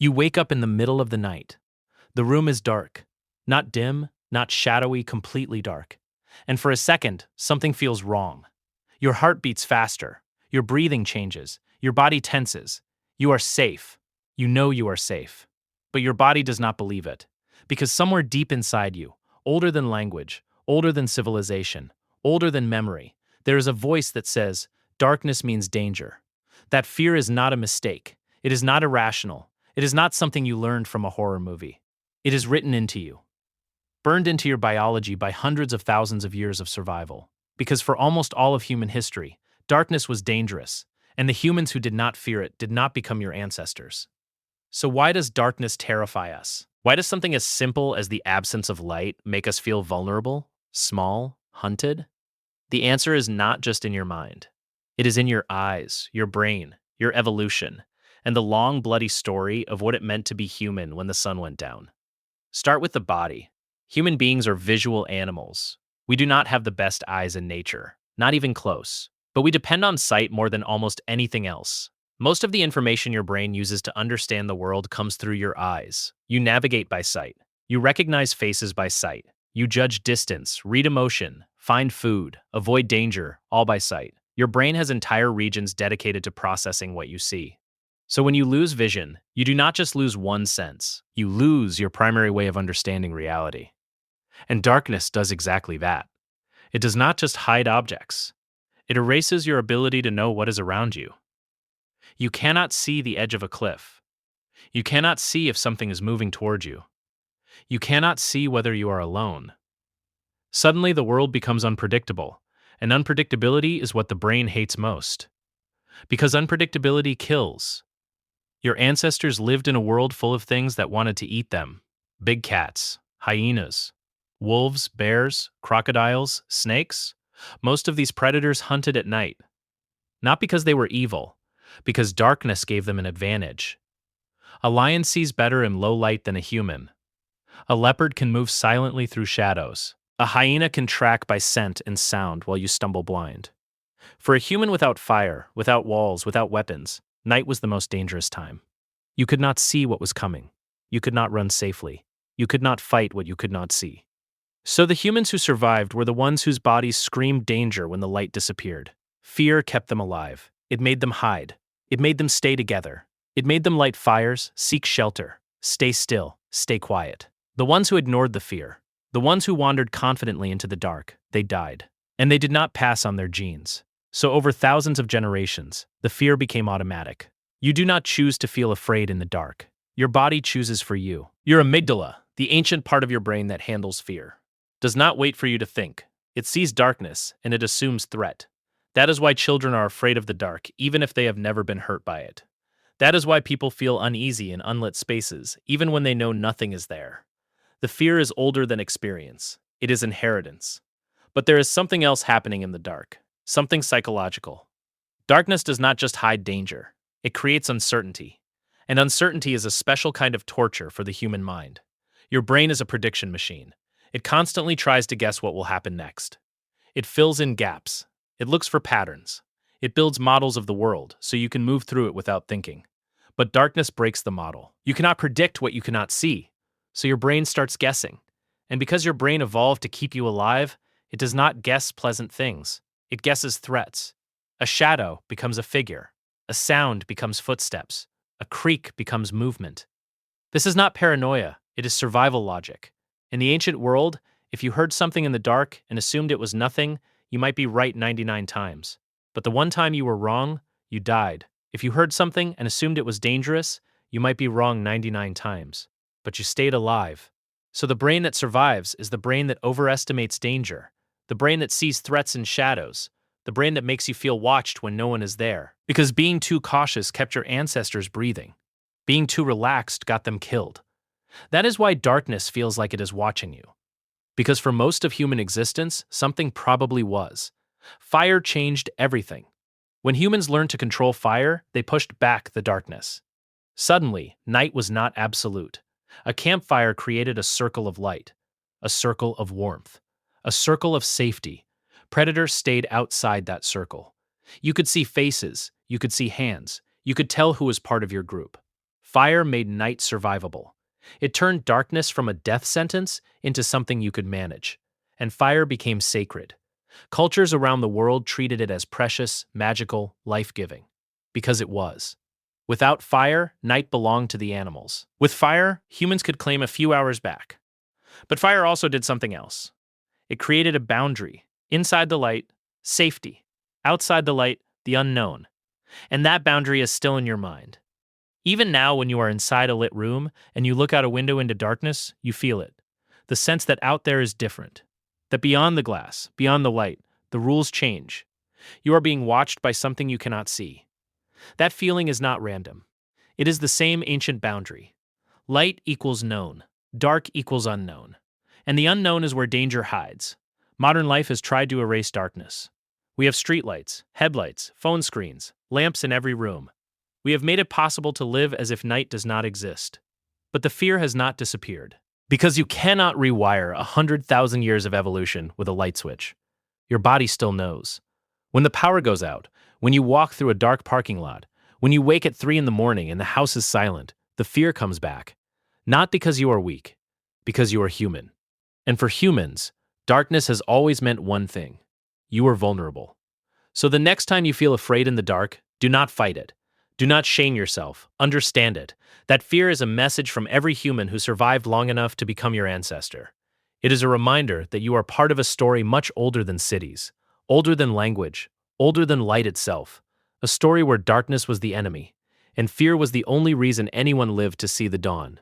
You wake up in the middle of the night. The room is dark. Not dim, not shadowy, completely dark. And for a second, something feels wrong. Your heart beats faster. Your breathing changes. Your body tenses. You are safe. You know you are safe. But your body does not believe it. Because somewhere deep inside you, older than language, older than civilization, older than memory, there is a voice that says, darkness means danger. That fear is not a mistake. It is not irrational. It is not something you learned from a horror movie. It is written into you, burned into your biology by hundreds of thousands of years of survival. Because for almost all of human history, darkness was dangerous, and the humans who did not fear it did not become your ancestors. So why does darkness terrify us? Why does something as simple as the absence of light make us feel vulnerable, small, hunted? The answer is not just in your mind. It is in your eyes, your brain, your evolution, and the long, bloody story of what it meant to be human when the sun went down. Start with the body. Human beings are visual animals. We do not have the best eyes in nature, not even close. But we depend on sight more than almost anything else. Most of the information your brain uses to understand the world comes through your eyes. You navigate by sight. You recognize faces by sight. You judge distance, read emotion, find food, avoid danger, all by sight. Your brain has entire regions dedicated to processing what you see. So when you lose vision, you do not just lose one sense, you lose your primary way of understanding reality. And darkness does exactly that. It does not just hide objects. It erases your ability to know what is around you. You cannot see the edge of a cliff. You cannot see if something is moving toward you. You cannot see whether you are alone. Suddenly the world becomes unpredictable, and unpredictability is what the brain hates most. Because unpredictability kills. Your ancestors lived in a world full of things that wanted to eat them. Big cats, hyenas, wolves, bears, crocodiles, snakes. Most of these predators hunted at night. Not because they were evil, because darkness gave them an advantage. A lion sees better in low light than a human. A leopard can move silently through shadows. A hyena can track by scent and sound while you stumble blind. For a human without fire, without walls, without weapons, night was the most dangerous time. You could not see what was coming. You could not run safely. You could not fight what you could not see. So the humans who survived were the ones whose bodies screamed danger when the light disappeared. Fear kept them alive. It made them hide. It made them stay together. It made them light fires, seek shelter, stay still, stay quiet. The ones who ignored the fear, the ones who wandered confidently into the dark, they died. And they did not pass on their genes. So over thousands of generations, the fear became automatic. You do not choose to feel afraid in the dark. Your body chooses for you. Your amygdala, the ancient part of your brain that handles fear, does not wait for you to think. It sees darkness, and it assumes threat. That is why children are afraid of the dark, even if they have never been hurt by it. That is why people feel uneasy in unlit spaces, even when they know nothing is there. The fear is older than experience. It is inheritance. But there is something else happening in the dark, something psychological. Darkness does not just hide danger. It creates uncertainty. And uncertainty is a special kind of torture for the human mind. Your brain is a prediction machine. It constantly tries to guess what will happen next. It fills in gaps. It looks for patterns. It builds models of the world so you can move through it without thinking. But darkness breaks the model. You cannot predict what you cannot see, so your brain starts guessing. And because your brain evolved to keep you alive, it does not guess pleasant things. It guesses threats. A shadow becomes a figure. A sound becomes footsteps. A creak becomes movement. This is not paranoia, it is survival logic. In the ancient world, if you heard something in the dark and assumed it was nothing, you might be right 99 times. But the one time you were wrong, you died. If you heard something and assumed it was dangerous, you might be wrong 99 times. But you stayed alive. So the brain that survives is the brain that overestimates danger, the brain that sees threats in shadows, the brain that makes you feel watched when no one is there. Because being too cautious kept your ancestors breathing. Being too relaxed got them killed. That is why darkness feels like it is watching you. Because for most of human existence, something probably was. Fire changed everything. When humans learned to control fire, they pushed back the darkness. Suddenly, night was not absolute. A campfire created a circle of light, a circle of warmth, a circle of safety. Predators stayed outside that circle. You could see faces, you could see hands, you could tell who was part of your group. Fire made night survivable. It turned darkness from a death sentence into something you could manage. And fire became sacred. Cultures around the world treated it as precious, magical, life-giving. Because it was. Without fire, night belonged to the animals. With fire, humans could claim a few hours back. But fire also did something else. It created a boundary. Inside the light, safety. Outside the light, the unknown. And that boundary is still in your mind. Even now, when you are inside a lit room and you look out a window into darkness, you feel it. The sense that out there is different. That beyond the glass, beyond the light, the rules change. You are being watched by something you cannot see. That feeling is not random. It is the same ancient boundary. Light equals known. Dark equals unknown. And the unknown is where danger hides. Modern life has tried to erase darkness. We have streetlights, headlights, phone screens, lamps in every room. We have made it possible to live as if night does not exist. But the fear has not disappeared. Because you cannot rewire 100,000 years of evolution with a light switch. Your body still knows. When the power goes out, when you walk through a dark parking lot, when you wake at 3 in the morning and the house is silent, the fear comes back. Not because you are weak, because you are human. And for humans, darkness has always meant one thing. You are vulnerable. So the next time you feel afraid in the dark, do not fight it. Do not shame yourself. Understand it. That fear is a message from every human who survived long enough to become your ancestor. It is a reminder that you are part of a story much older than cities, older than language, older than light itself. A story where darkness was the enemy, and fear was the only reason anyone lived to see the dawn.